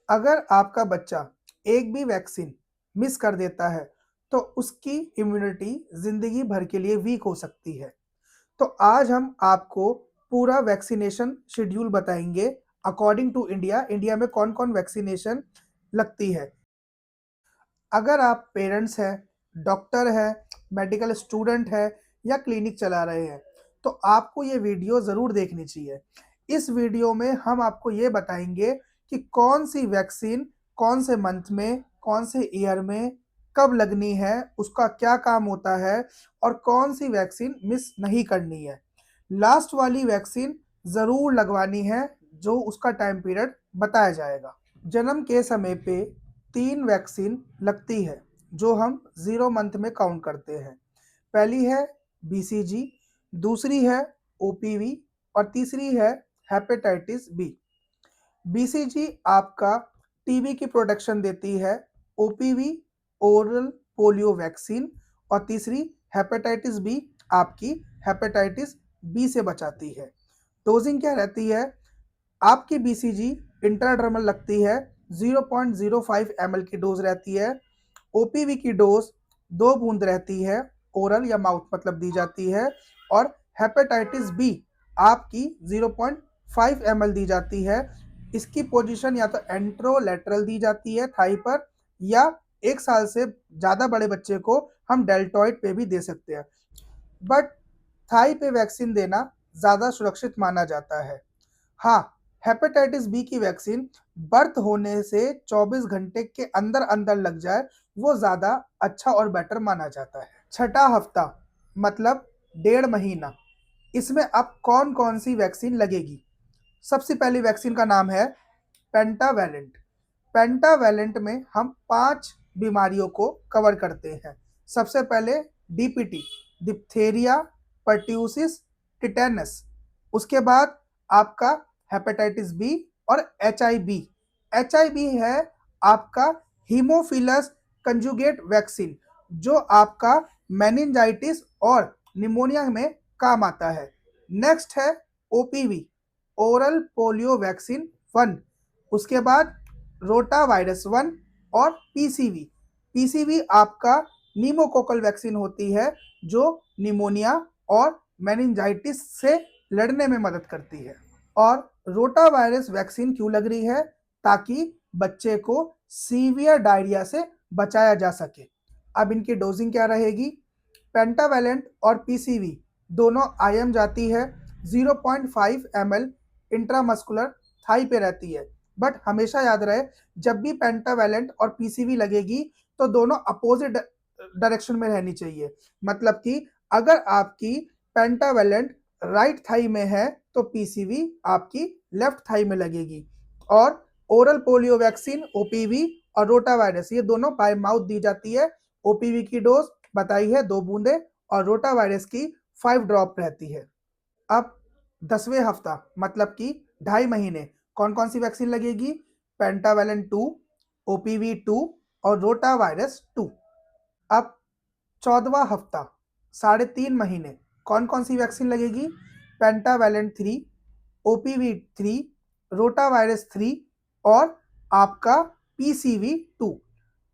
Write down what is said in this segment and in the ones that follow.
अगर आपका बच्चा एक भी वैक्सीन मिस कर देता है, तो उसकी इम्यूनिटी ज़िंदगी भर के लिए वीक हो सकती है। तो आज हम आपको पूरा वैक्सीनेशन शेड्यूल बताएँगे अकॉर्डिंग टू इंडिया, इंडिया में कौन-कौन वैक्सीनेशन लगती है। अगर आप पेरेंट्स हैं, डॉक्टर हैं, मेडिकल स्टूडेंट हैं या क्लिनिक चला रहे हैं, तो आपको ये वीडियो ज़रूर देखनी चाहिए। इस वीडियो में हम आपको ये बताएँगे कि कौन-सी वैक्सीन कौन से मंथ में, कौन से ईयर में, कब लगनी है, उसका क्या काम होता है और कौन-सी वैक्सीन मिस नहीं करनी है। लास्ट वाली वैक्सीन ज़रूर लगवानी है, जो उसका टाइम पीरियड बताया जाएगा। जन्म के समय पे 3 वैक्सीन लगती है, जो हम 0 मंथ में काउंट करते हैं। पहली है बीसीजी, दूसरी है ओपीवी और तीसरी है हेपेटाइटिस बी। बीसीजी आपका टीबी की प्रोटेक्शन देती है, ओपीवी ओरल पोलियो वैक्सीन और तीसरी हेपेटाइटिस बी आपकी हेपेटाइटिस बी से बचाती है। डोजिंग क्या रहती है? आपकी बीसीजी इंट्राडर्मल लगती है, 0.05 ml की डोज रहती है। ओपीवी की डोज 2 बूंद रहती है, ओरल या माउथ मतलब दी जाती है और हेपेटाइटिस बी आपकी 0.5 ml दी जाती है। इसकी पोजीशन या तो एंट्रोलैटरल दी जाती है थाई पर, या 1 साल से ज़्यादा बड़े बच्चे को हम डेल्टॉइड पे भी दे सकते हैं। बट थाई पे वैक्सीन देना ज़्यादा सुरक्षित माना जाता है। हाँ, हेपेटाइटिस बी की वैक्सीन बर्थ होने से 24 घंटे के अंदर-अंदर लग जाए, वो ज़्यादा अच्छा और बेटर माना जाता है। छठा हफ्ता मतलब 1.5 महीना, इसमें अब कौन-कौन सी वैक्सीन लगेगी? सबसे पहली वैक्सीन का नाम है पेंटावैलेंट। पेंटावैलेंट में हम 5 बीमारियों को कवर करते हैं। सबसे पहले डीपीटी, डिप्थेरिया, पर्ट्यूसिस, टिटेनस। उसके बाद आपका हेपेटाइटिस बी और एचआईवी। एचआईवी है आपका हीमोफिलस कंजुगेट वैक्सीन, जो आपका मेनिंजाइटिस और निमोनिया में काम आता है। नेक्स्ट है ओपीवी, ओरल पोलियो वैक्सीन 1। उसके बाद रोटा वायरस 1 और पीसीवी। पीसीवी आपका नीमोकोकल वैक्सीन होती है, जो निमोनिया और मेनिंजाइटिस से लड़ने में मदद करती है। और रोटा वायरस वैक्सीन क्यों लग रही है? ताकि बच्चे को सीवियर डायरिया से बचाया जा सके। अब इनकी डोजिंग क्या रहेगी? पेंटावैलेंट और पीसीवी दोनों आईएम जाती है, 0.5 ml इंट्रामस्कुलर थाई पे रहती है। बट हमेशा याद रहे, जब भी पेंटावैलेंट और पीसीवी लगेगी तो दोनों अपोजिट डायरेक्शन में रहनी चाहिए। मतलब कि अगर आपकी पेंटावैलेंट राइट थाई में है तो पीसीवी आपकी लेफ्ट थाई में लगेगी। और ओरल पोलियो वैक्सीन ओपीवी और रोटा वायरस ये दोनों बाय माउथ दी जाती है। ओपीवी की डोज बताई है 2 बूंदे और रोटा वायरस की 5 ड्रॉप रहती है। अब 10वें हफ्ता मतलब कि 2.5 महीने कौन-कौन सी वैक्सीन लगेगी? पेंटावैलेंट 2, ओपीवी 2 और रोटा वायरस 2। अब 14वां हफ्ता 3.5 महीने कौन-कौन सी वैक्सीन लगेगी? पेंटावैलेंट 3, ओपीवी 3, रोटा वायरस 3 और आपका पीसीवी 2।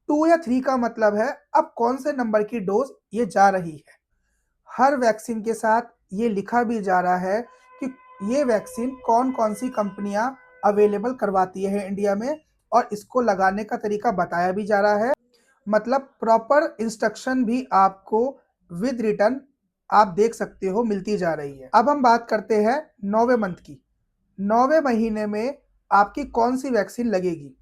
2 या 3 का मतलब है अब कौन से नंबर की डोज ये जा रही है। हर वैक्सीन के साथ ये लिखा भी जा रहा है कि ये वैक्सीन कौन-कौन सी कंपनियां अवेलेबल करवाती है इंडिया में, और इसको लगाने का तरीका बताया भी जा रहा है। मतलब प्रॉपर इंस्ट्रक्शन भी आपको विद रिटन आप देख सकते हो मिलती जा रही है। अब हम बात करते हैं 9वें मंथ की। 9वें महीने में आपकी कौन सी वैक्सीन लगेगी?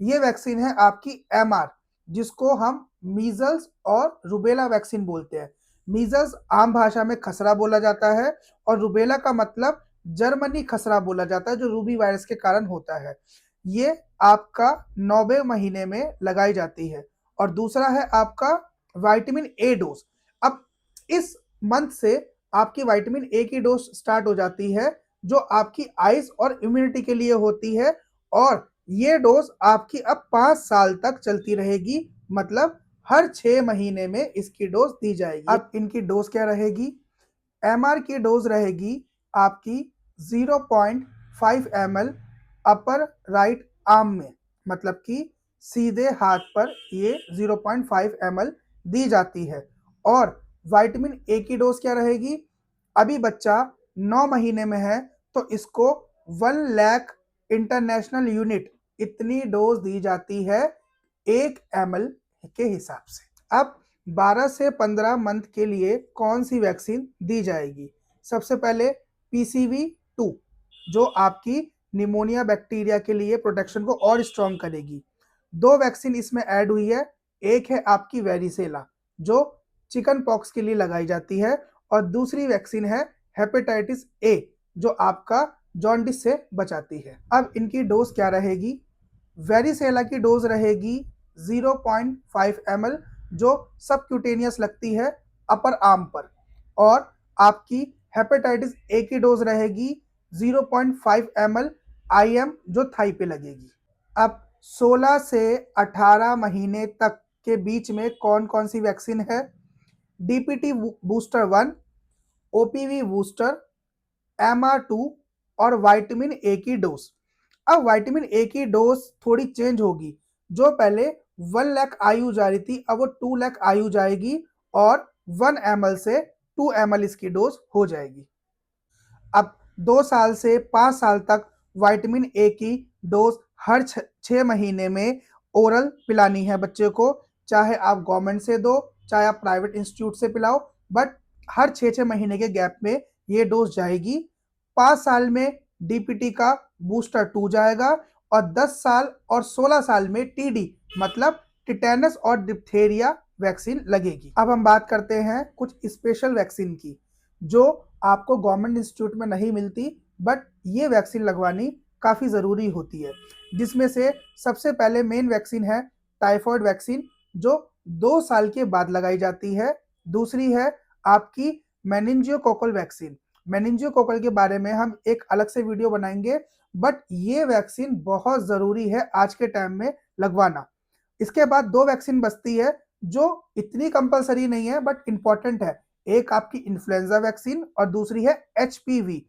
ये वैक्सीन है आपकी एमआर, जिसको हम मीजल्स और रुबेला वैक्सीन बोलते हैं। मीजल्स आम भाषा में खसरा बोला जाता है और रुबेला का मतलब जर्मनी खसरा बोला जाता है, जो रूबी वायरस के कारण होता है। ये आपका 9वें महीने में लगाई जाती है। और दूसरा है आपका विटामिन ए डोज। अब इस मंथ से आपकी विटामिन ए की डोज स्टार्ट हो जाती है, जो आपकी आइज और इम्यूनिटी के लिए होती है। और ये डोज आपकी अब 5 साल तक चलती रहेगी, मतलब हर 6 महीने में इसकी डोज दी जाएगी। अब इनकी डोज क्या रहेगी? एमआर की डोज रहेगी आपकी 0.5 ml अपर राइट आर्म में, मतलब कि सीधे हाथ पर ये 0.5 ml दी जाती है। और विटामिन ए की डोज क्या रहेगी? अभी बच्चा 9 महीने में है तो इसको 1 लाख इंटरनेशनल यूनिट इतनी डोज दी जाती है 1 ml के हिसाब से। अब 12 से 15 मंथ के लिए कौन सी वैक्सीन दी जाएगी? सबसे पहले PCV2 जो आपकी निमोनिया बैक्टीरिया के लिए प्रोटेक्शन को और स्ट्रॉन्ग करेगी। 2 वैक्सीन इसमें ऐड हुई है। एक है आपकी वेरिसेला जो चिकन पॉक्स के लिए लगाई जाती है और दूसरी वैक्सीन है हेपेटाइटिस ए जो आपका जॉन्डिस से बचाती है। अब इनकी डोज क्या रहेगी? वेरिसेला की डोज रहेगी 0.5 ml जो सबक्यूटेनियस लगती है अपर आर्म पर, और आपकी हेपेटाइटिस ए की डोज रहेगी 0.5 ml IM जो थाई पे लगेगी। अब 16 से 18 महीने तक के बीच में कौन कौन सी वैक्सीन है? DPT booster 1, OPV booster, MR2 और विटामिन ए की डोज। अब विटामिन ए की डोज थोड़ी चेंज होगी। जो पहले 1 लाख आयु जा रही थी अब वो 2 लाख आयु जाएगी और 1 ml से 2 ml इसकी डोज हो जाएगी। अब 2 साल से 5 साल तक विटामिन ए की डोज हर 6 महीने में ओरल पिलानी है बच्चे को, चाहे आप गवर्नमेंट से दो चाहे आप प्राइवेट इंस्टीट्यूट से पिलाओ, बट हर 6-6 महीने के गैप में ये डोज जाएगी। 5 साल में DPT का बूस्टर 2 जाएगा और 10 साल और 16 साल में TD मतलब टिटेनस और डिप्थेरिया वैक्सीन लगेगी। अब हम बात करते हैं कुछ स्पेशल वैक्सीन की जो आपको गवर्नमेंट इंस्टीट्यूट में नहीं मिलती, बट ये वैक्सीन लगवानी काफ़ी ज़रूरी होती है। जिसमें से सबसे पहले मेन वैक्सीन है टाइफॉइड वैक्सीन जो 2 साल के बाद लगाई जाती है। दूसरी है आपकी मेनिंजियोकोकल वैक्सीन। मेनिंजियोकोकल के बारे में हम एक अलग से वीडियो बनाएंगे, बट ये वैक्सीन बहुत ज़रूरी है आज के टाइम में लगवाना। इसके बाद 2 वैक्सीन बचती है जो इतनी कंपलसरी नहीं है बट इंपॉर्टेंट है। एक आपकी इन्फ्लुएंजा वैक्सीन और दूसरी है HPV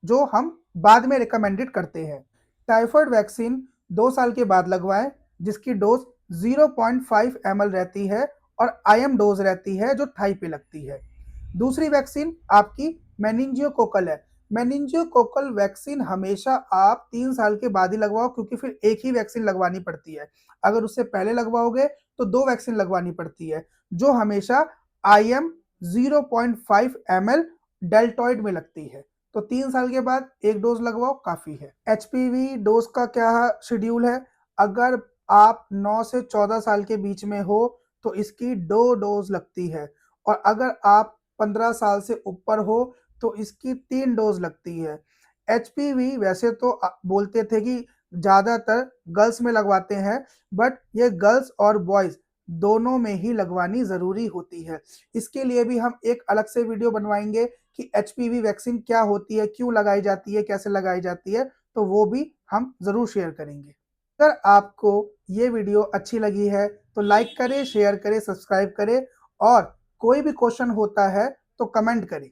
जो हम बाद में रिकमेंडेड करते हैं। टाइफॉइड वैक्सीन 2 साल के बाद लगवाएं जिसकी डोज 0.5 ml रहती है और IM डोज रहती है जो थाई पे लगती है। दूसरी वैक्सीन आपकी मेनिंजियोकोकल है। मेनिंजियोकोकल वैक्सीन हमेशा आप 3 साल के बाद ही लगवाओ क्योंकि फिर एक ही वैक्सीन लगवानी पड़ती है। अगर उससे पहले लगवाओगे तो 2 वैक्सीन लगवानी पड़ती है जो हमेशा IM 0.5 ml डेल्टॉइड में लगती है। तो 3 साल के बाद एक डोज लगवाओ काफ़ी है। HPV डोज का क्या शेड्यूल है? अगर आप 9 से 14 साल के बीच में हो तो इसकी 2 डोज लगती है और अगर आप 15 साल से ऊपर हो तो इसकी 3 डोज लगती है। HPV वैसे तो बोलते थे कि ज़्यादातर गर्ल्स में लगवाते हैं, बट ये गर्ल्स और बॉयज़ दोनों में ही लगवानी ज़रूरी होती है। इसके लिए भी हम एक अलग से वीडियो बनवाएंगे कि HPV वैक्सीन क्या होती है, क्यों लगाई जाती है, कैसे लगाई जाती है, तो वो भी हम ज़रूर शेयर करेंगे। अगर आपको ये वीडियो अच्छी लगी है तो लाइक करें, शेयर करें, सब्सक्राइब करें और कोई भी क्वेश्चन होता है तो कमेंट करें।